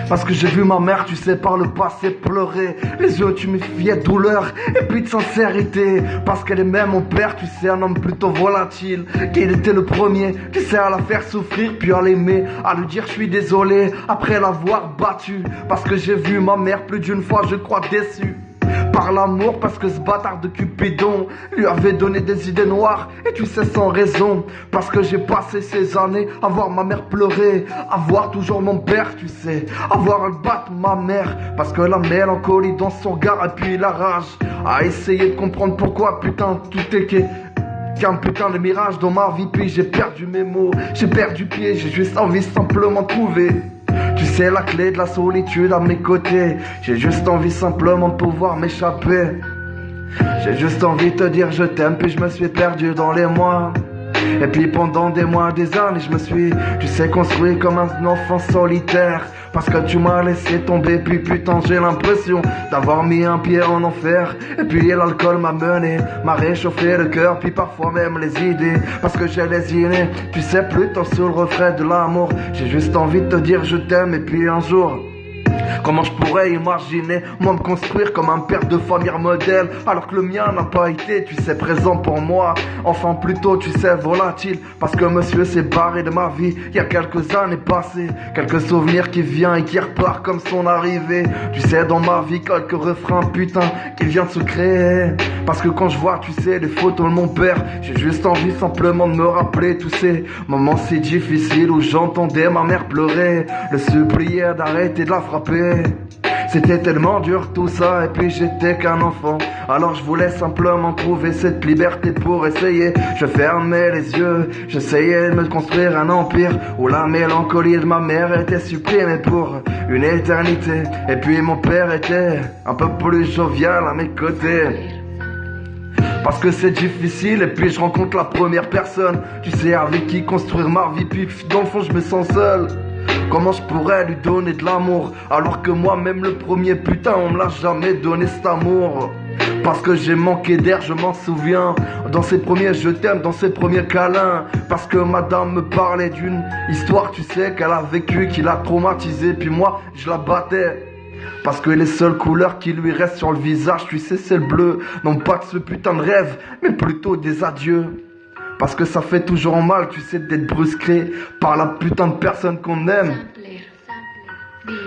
Parce que j'ai vu ma mère, tu sais, par le passé pleurer. Les yeux, tu me fiais douleur et puis de sincérité. Parce qu'elle aimait mon père, tu sais, un homme plutôt volatile. Qu'il était le premier, tu sais, à la faire souffrir, puis à l'aimer, à lui dire je suis désolé, après l'avoir battu. Parce que j'ai vu ma mère plus d'une fois, je crois, déçue par l'amour, parce que ce bâtard de Cupidon lui avait donné des idées noires, et tu sais, sans raison. Parce que j'ai passé ces années à voir ma mère pleurer, à voir toujours mon père, tu sais, à voir elle battre ma mère. Parce que la mélancolie dans son regard et puis la rage, à essayer de comprendre pourquoi, putain, tout est qu'un putain de mirage dans ma vie. Puis j'ai perdu mes mots, j'ai perdu pied, j'ai juste envie simplement de trouver, tu sais, la clé de la solitude à mes côtés. J'ai juste envie simplement de pouvoir m'échapper. J'ai juste envie de te dire je t'aime, puis je me suis perdu dans les mois. Et puis pendant des mois, des années, je me suis, tu sais, construit comme un enfant solitaire. Parce que tu m'as laissé tomber, puis putain j'ai l'impression d'avoir mis un pied en enfer. Et puis l'alcool m'a mené, m'a réchauffé le cœur, puis parfois même les idées. Parce que j'ai lésiné, tu sais, plutôt sur le reflet de l'amour. J'ai juste envie de te dire je t'aime, et puis un jour, comment je pourrais imaginer, moi, me construire comme un père de famille modèle, alors que le mien n'a pas été, tu sais, présent pour moi. Enfin, plutôt, tu sais, volatile, parce que monsieur s'est barré de ma vie il y a quelques années passées. Quelques souvenirs qui viennent et qui repartent comme son arrivée. Tu sais, dans ma vie, quelques refrains, putain, qui viennent de se créer. Parce que quand je vois, tu sais, les photos de mon père, j'ai juste envie simplement de me rappeler tous ces moments si difficiles où j'entendais ma mère pleurer, le supplier d'arrêter de la frapper. C'était tellement dur tout ça, et puis j'étais qu'un enfant. Alors je voulais simplement trouver cette liberté pour essayer. Je fermais les yeux, j'essayais de me construire un empire où la mélancolie de ma mère était supprimée pour une éternité. Et puis mon père était un peu plus jovial à mes côtés. Parce que c'est difficile, et puis je rencontre la première personne, tu sais, avec qui construire ma vie. Puis dans le fond je me sens seul. Comment je pourrais lui donner de l'amour, alors que moi même le premier, putain, on me l'a jamais donné cet amour. Parce que j'ai manqué d'air, je m'en souviens, dans ses premiers je t'aime, dans ses premiers câlins. Parce que madame me parlait d'une histoire, tu sais, qu'elle a vécue, qui l'a traumatisée, puis moi je la battais. Parce que les seules couleurs qui lui restent sur le visage, tu sais, c'est le bleu. Non pas de ce putain de rêve, mais plutôt des adieux. Parce que ça fait toujours mal, tu sais, d'être brusqué par la putain de personne qu'on aime.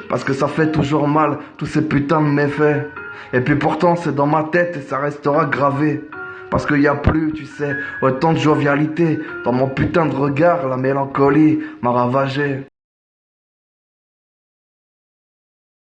Parce que ça fait toujours mal, tous ces putains de méfaits. Et puis pourtant c'est dans ma tête et ça restera gravé. Parce qu'il y a plus, tu sais, autant de jovialité. Dans mon putain de regard, la mélancolie m'a ravagé.